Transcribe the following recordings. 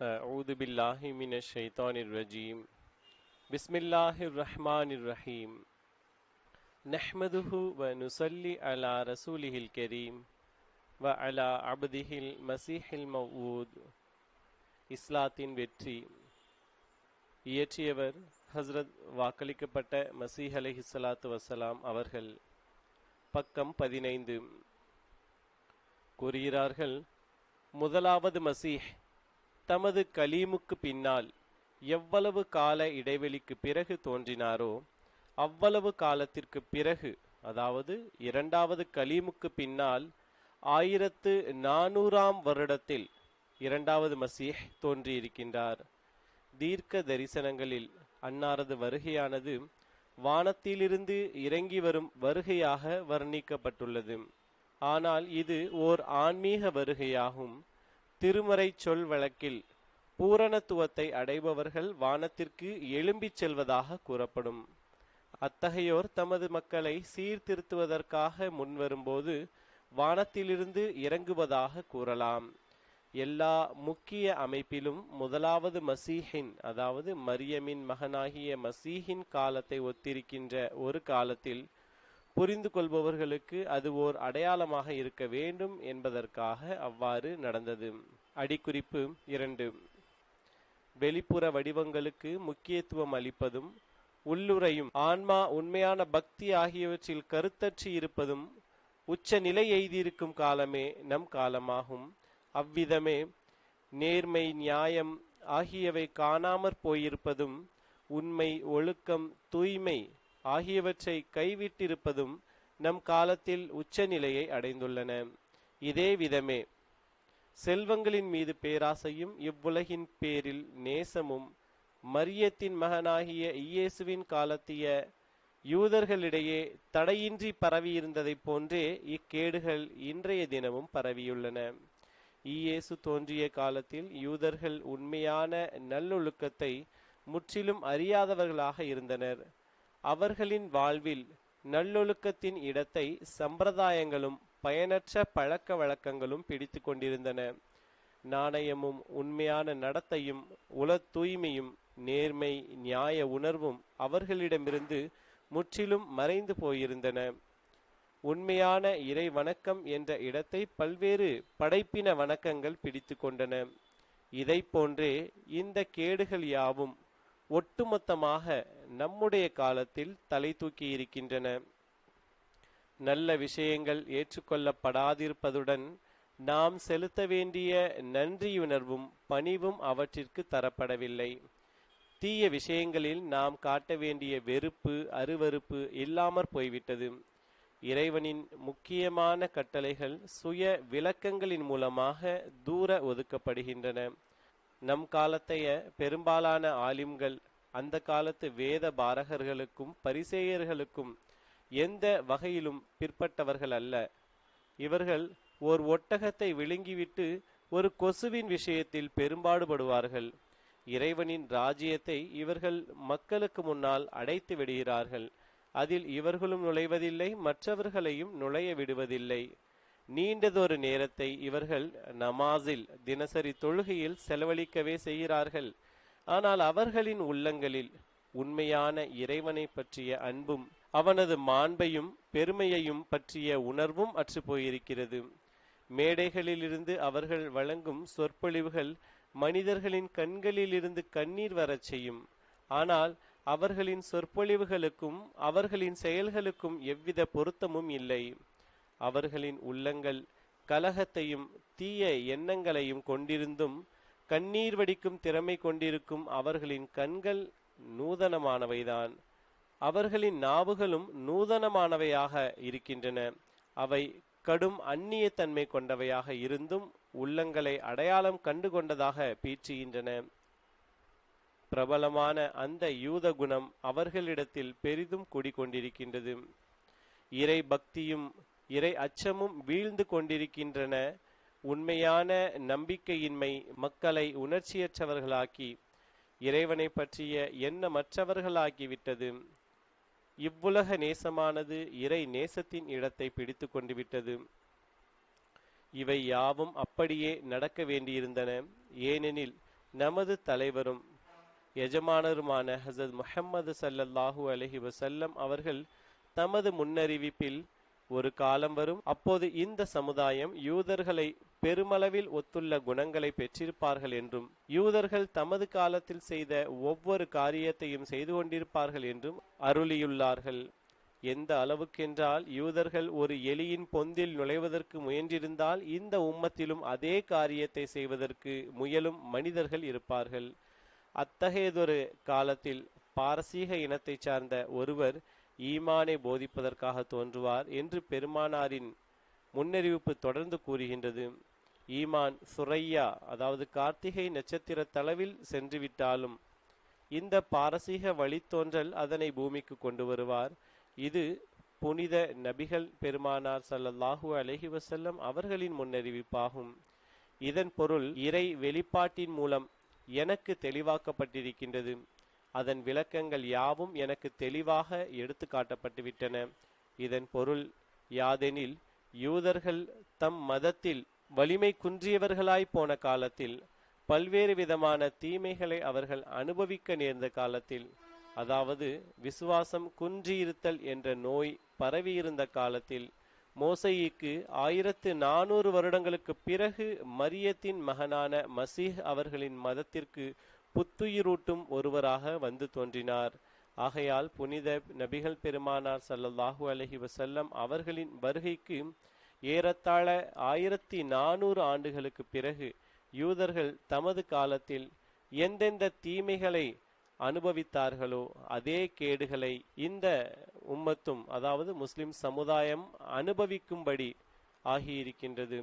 أعوذ بالله من الشيطان الرجيم بسم الله الرحمن الرحيم نحمده ونصلي على رسوله الكريم وعلى عبده المسيح الموعود. இஸ்லாத்தின் வெற்றி. இயற்றியவர் ஹஸ்ரத் வாக்களிக்கப்பட்ட மசீஹ் அலைஹிஸ்ஸலாத்து வசலாம் அவர்கள். பக்கம் 15. கூறுகிறார்கள், முதலாவது மசீஹ் தமது கலீமுக்கு பின்னால் எவ்வளவு கால இடைவெளிக்கு பிறகு தோன்றினாரோ அவ்வளவு காலத்திற்கு பிறகு, அதாவது இரண்டாவது கலீமுக்கு பின்னால் 1400ஆம் வருடத்தில் இரண்டாவது மசீஹ் தோன்றியிருக்கின்றார். தீர்க்க தரிசனங்களில் அன்னாரது வருகையானது வானத்திலிருந்து இறங்கி வரும் வருகையாக வர்ணிக்கப்பட்டுள்ளது. ஆனால் இது ஓர் ஆன்மீக வருகையாகும். திருமறை சொல் வழக்கில் பூரணத்துவத்தை அடைபவர்கள் வானத்திற்கு எழும்பிச் செல்வதாக கூறப்படும். அத்தகையோர் தமது மக்களை சீர்திருத்துவதற்காக முன்வரும்போது வானத்திலிருந்து இறங்குவதாக கூறலாம். எல்லா முக்கிய அமைப்பிலும் முதலாவது மசீஹின், அதாவது மரியமின் மகனாகிய மசீஹின் காலத்தை ஒத்திருக்கின்ற ஒரு காலத்தில் புரிந்து கொள்பவர்களுக்கு அது ஓர் அடையாளமாக இருக்க வேண்டும் என்பதற்காக அவ்வாறு நடந்தது. அடிக்குறிப்பு 2. வெளிப்புற வடிவங்களுக்கு முக்கியத்துவம் அளிப்பதும் உள்ளுரையும் ஆன்மா உண்மையான பக்தி ஆகியவற்றில் கருத்தற்றி இருப்பதும் உச்ச நிலை எய்தியிருக்கும் காலமே நம் காலமாகும். அவ்விதமே நேர்மை நியாயம் ஆகியவை காணாமற் போயிருப்பதும் உண்மை ஒழுக்கம் தூய்மை ஆகியவற்றை கைவிட்டிருப்பதும் நம் காலத்தில் உச்சநிலையை அடைந்துள்ளன. இதே விதமே செல்வங்களின் மீது பேராசையும் இவ்வுலகின் பேரில் நேசமும் மரியத்தின் மகனாகிய இயேசுவின் காலத்திய யூதர்களிடையே தடையின்றி பரவியிருந்ததை போன்றே இக்கேடுகள் இன்றைய தினமும் பரவியுள்ளன. இயேசு தோன்றிய காலத்தில் யூதர்கள் உண்மையான நல்லொழுக்கத்தை முற்றிலும் அறியாதவர்களாக இருந்தனர். அவர்களின் வாழ்வில் நல்லொழுக்கத்தின் இடத்தை சம்பிரதாயங்களும் பயனற்ற பழக்க வழக்கங்களும் பிடித்து கொண்டிருந்தன. நாணயமும் உண்மையான நடத்தையும் உள தூய்மையும் நேர்மை நியாய உணர்வும் அவர்களிடமிருந்து முற்றிலும் மறைந்து போயிருந்தன. உண்மையான இறை வணக்கம் என்ற இடத்தை பல்வேறு படைப்பின வணக்கங்கள் பிடித்து கொண்டன. இதை போன்றே இந்த கேடுகள் யாவும் ஒட்டுமொத்தமாக நம்முடைய காலத்தில் தலை தூக்கி இருக்கின்றன. நல்ல விஷயங்கள் ஏற்றுக்கொள்ளப்படாதிருப்பதுடன் நாம் செலுத்த வேண்டிய நன்றியுணர்வும் பணிவும் அவற்றிற்கு தரப்படவில்லை. தீய விஷயங்களில் நாம் காட்ட வேண்டிய வெறுப்பு அருவருப்பு இல்லாமற் போய்விட்டது. இறைவனின் முக்கியமான கட்டளைகள் சுய விளக்கங்களின் மூலமாக தூர ஒதுக்கப்படுகின்றன. நம் காலத்தைய பெரும்பாலான ஆலிம்கள் அந்த காலத்து வேத பாரகர்களுக்கும் பரிசேயர்களுக்கும் எந்த வகையிலும் பிற்பட்டவர்கள் அல்ல. இவர்கள் ஓர் ஒட்டகத்தை விழுங்கிவிட்டு ஒரு கொசுவின் விஷயத்தில் பெரும்பாடுபடுவார்கள். இறைவனின் ராஜ்யத்தை இவர்கள் மக்களுக்கு முன்னால் அடைத்து விடுகிறார்கள். அதில் இவர்களும் நுழைவதில்லை, மற்றவர்களையும் நுழைய விடுவதில்லை. நீண்டதொரு நேரத்தை இவர்கள் நமாஸில் தினசரி தொழுகையில் செலவழிக்கவே செய்கிறார்கள். ஆனால் அவர்களின் உள்ளங்களில் உண்மையான இறைவனை பற்றிய அன்பும் அவனது மாண்பையும் பெருமையையும் பற்றிய உணர்வும் அற்று போயிருக்கிறது. மேடைகளிலிருந்து அவர்கள் வழங்கும் சொற்பொழிவுகள் மனிதர்களின் கண்களில் இருந்து கண்ணீர் வரச் செய்யும். ஆனால் அவர்களின் சொற்பொழிவுகளுக்கும் அவர்களின் செயல்களுக்கும் எவ்வித பொருத்தமும் இல்லை. அவர்களின் உள்ளங்கள் கலகத்தையும் தீய எண்ணங்களையும் கொண்டிருந்தும் கண்ணீர் வடிக்கும் திறமை கொண்டிருக்கும் அவர்களின் கண்கள் நூதனமானவைதான். அவர்களின் நாவுகளும் நூதனமானவையாக இருக்கின்றன. அவை கடும் அந்நிய தன்மை கொண்டவையாக இருந்தும் உள்ளங்களை அடையாளம் கண்டு கொண்டதாக பீற்றுகின்றன. பிரபலமான அந்த யூத குணம் அவர்களிடத்தில் பெரிதும் குடிக்கொண்டிருக்கின்றது. இறை பக்தியும் இறை அச்சமும் வீழ்ந்து கொண்டிருக்கின்றன. உண்மையான நம்பிக்கையின்மை மக்களை உணர்ச்சியற்றவர்களாக்கி இறைவனை பற்றிய எண்ணமற்றவர்களாக்கிவிட்டது. இவ்வுலக நேசமானது இறை நேசத்தின் இடத்தை பிடித்து கொண்டு விட்டது. இவை யாவும் அப்படியே நடக்க வேண்டியிருந்தன. ஏனெனில் நமது தலைவரும் எஜமானருமான ஹசரத் முஹம்மது ஸல்லல்லாஹு அலைஹி வஸல்லம் அவர்கள் தமது முன்னறிவிப்பில், ஒரு காலம் வரும், அப்போது இந்த சமுதாயம் யூதர்களை பெருமளவில் ஒத்துள்ள குணங்களை பெற்றிருப்பார்கள் என்றும், யூதர்கள் தமது காலத்தில் செய்த ஒவ்வொரு காரியத்தையும் செய்து கொண்டிருப்பார்கள் என்றும் அருளியுள்ளார்கள். எந்த அளவுக்கென்றால், யூதர்கள் ஒரு எலியின் பொந்தில் நுழைவதற்கு முயன்றிருந்தால் இந்த உம்மத்திலும் அதே காரியத்தை செய்வதற்கு முயலும் மனிதர்கள் இருப்பார்கள். அத்தகையதொரு காலத்தில் பாரசீக இனத்தை சார்ந்த ஒருவர் ஈமானை போதிப்பதற்காக தோன்றுவார் என்று பெருமானாரின் முன்னறிவிப்பு தொடர்ந்து கூறுகின்றது. ஈமான் சுரையா, அதாவது கார்த்திகை நட்சத்திர தளவில் சென்றுவிட்டாலும் இந்த பாரசீக வழித்தோன்றல் அதனை பூமிக்கு கொண்டு வருவார். இது புனித நபிகள் பெருமானார் ஸல்லல்லாஹு அலைஹி வஸல்லம் அவர்களின் முன்னறிவிப்பாகும். இதன் பொருள் இறை வெளிப்பாட்டின் மூலம் எனக்கு தெளிவாக்கப்பட்டிருக்கின்றது. அதன் விளக்கங்கள் யாவும் எனக்கு தெளிவாக எடுத்து காட்டப்பட்டுவிட்டன. இதன் பொருள் யாதெனில், யூதர்கள் தம் மதத்தில் வலிமை குன்றியவர்களாய் போன காலத்தில், பல்வேறு விதமான தீமைகளை அவர்கள் அனுபவிக்க நேர்ந்த காலத்தில், அதாவது விசுவாசம் குன்றியிருத்தல் என்ற நோய் பரவியிருந்த காலத்தில், மோசைக்கு 1400 வருடங்களுக்கு பிறகு மரியத்தின் மகனான மசீஹ் அவர்களின் மதத்திற்கு புத்துயிரூட்டும் ஒருவராக வந்து தோன்றினார். ஆகையால் புனித நபிகள் பெருமானார் ஸல்லல்லாஹு அலைஹி வஸல்லம் அவர்களின் வருகைக்கு ஏறத்தாழ 1400 ஆண்டுகளுக்கு பிறகு யூதர்கள் தமது காலத்தில் எந்தெந்த தீமைகளை அனுபவித்தார்களோ அதே கேடுகளை இந்த உம்மத்தும், அதாவது முஸ்லிம் சமுதாயம் அனுபவிக்கும்படி ஆகியிருக்கின்றது.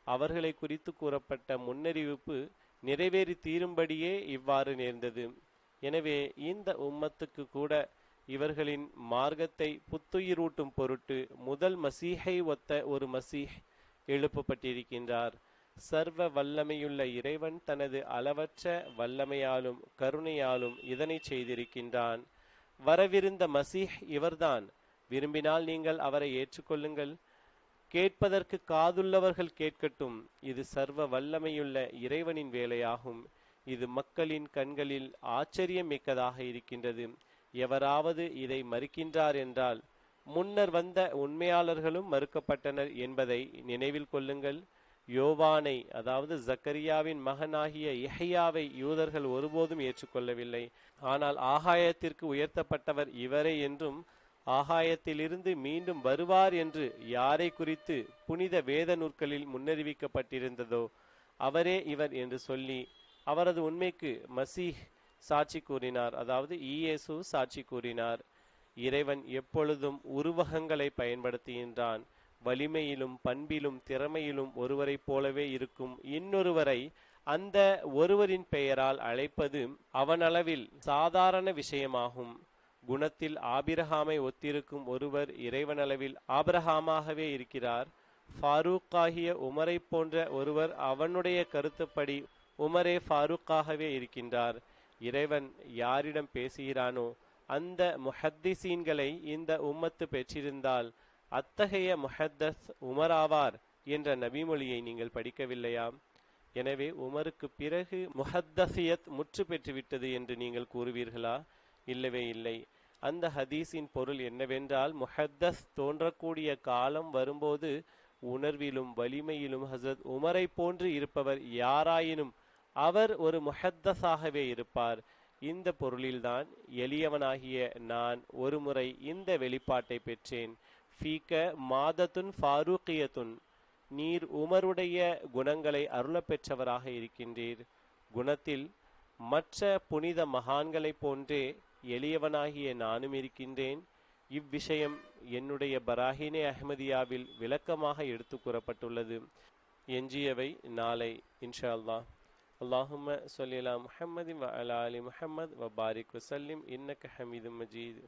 அவர்களை குறித்து கூறப்பட்ட முன்னறிவிப்பு நிறைவேறி தீரும்படியே இவ்வாறு நேர்ந்தது. எனவே இந்த உம்மத்துக்கு கூட இவர்களின் மார்க்கத்தை புத்துயிரூட்டும் பொருட்டு முதல் மசீஹை ஒத்த ஒரு மசீஹ் எழுப்பப்பட்டிருக்கின்றார். சர்வ வல்லமையுள்ள இறைவன் தனது அளவற்ற வல்லமையாலும் கருணையாலும் இதனை செய்திருக்கின்றான். வரவிருந்த மசீஹ் இவர்தான். விரும்பினால் நீங்கள் அவரை ஏற்றுக்கொள்ளுங்கள். கேட்பதற்கு காதுள்ளவர்கள் கேட்கட்டும். இது சர்வ வல்லமையுள்ள இறைவனின் வேலையாகும். இது மக்களின் கண்களில் ஆச்சரியம் மிக்கதாக இருக்கின்றது. எவராவது இதை மறுக்கின்றார் என்றால், முன்னர் வந்த உண்மையாளர்களும் மறுக்கப்பட்டனர் என்பதை நினைவில் கொள்ளுங்கள். யோவானை, அதாவது ஜக்கரியாவின் மகனாகிய யஹ்யாவை யூதர்கள் ஒருபோதும் ஏற்றுக்கொள்ளவில்லை. ஆனால் ஆகாயத்திற்கு உயர்த்தப்பட்டவர் இவரே என்றும், ஆகாயத்திலிருந்து மீண்டும் வருவார் என்று யாரை குறித்து புனித வேத நூற்களில் முன்னறிவிக்கப்பட்டிருந்ததோ அவரே இவர் என்று சொல்லி அவரது உண்மைக்கு மசீஹ் சாட்சி கூறினார், அதாவது இயேசு சாட்சி கூறினார். இறைவன் எப்பொழுதும் உருவகங்களை பயன்படுத்துகின்றான். வலிமையிலும் பண்பிலும் திறமையிலும் ஒருவரைப் போலவே இருக்கும் இன்னொருவரை அந்த ஒருவரின் பெயரால் அழைப்பது அவனளவில் சாதாரண விஷயமாகும். குணத்தில் ஆபிரகாமை ஒத்திருக்கும் ஒருவர் இறைவனளவில் ஆபிரகாமாகவே இருக்கிறார். ஃபாரூக்காகிய உமரை போன்ற ஒருவர் அவனுடைய கருத்துப்படி உமரே ஃபாரூக்காகவே இருக்கின்றார். இறைவன் யாரிடம் பேசுகிறானோ அந்த முஹத்திசீன்களை இந்த உம்மத்து பெற்றிருந்தால் அத்தகைய முஹத்தஸ் உமராவார் என்ற நபிமொழியை நீங்கள் படிக்கவில்லையா? எனவே உமருக்கு பிறகு முஹத்தசியத் முற்று பெற்றுவிட்டது என்று நீங்கள் கூறுவீர்களா? இல்லவே இல்லை. அந்த ஹதீஸின் பொருள் என்னவென்றால், முஹத்தஸ் தோன்றக்கூடிய காலம் வரும்போது உணர்விலும் வலிமையிலும் ஹசரத் உமரை போன்று இருப்பவர் யாராயினும் அவர் ஒரு முஹத்தஸாகவே இருப்பார். இந்த பொருளில்தான் எளியவனாகிய நான் ஒரு முறை இந்த வெளிப்பாட்டை பெற்றேன். ஃபீக மாதத்துன் ஃபாரூக்கியத்துன், நீர் உமருடைய குணங்களை அருளப் பெற்றவராக இருக்கின்றீர். குணத்தில் மற்ற புனித மகான்களைப் போன்றே எளியவனாகிய நானும் இருக்கின்றேன். இவ்விஷயம் என்னுடைய பராஹினே அஹ்மதியாவில் விளக்கமாக எடுத்து கூறப்பட்டுள்ளது. எஞ்சியவை நாளை இன்ஷா அல்லாஹ். அல்லாஹும்ம ஸல்லி அலா முஹம்மதின் வ அலா ஆலி முஹம்மத் வ பாரிக் வஸல்லிம் இன்னக ஹமீதும் மஜீத்.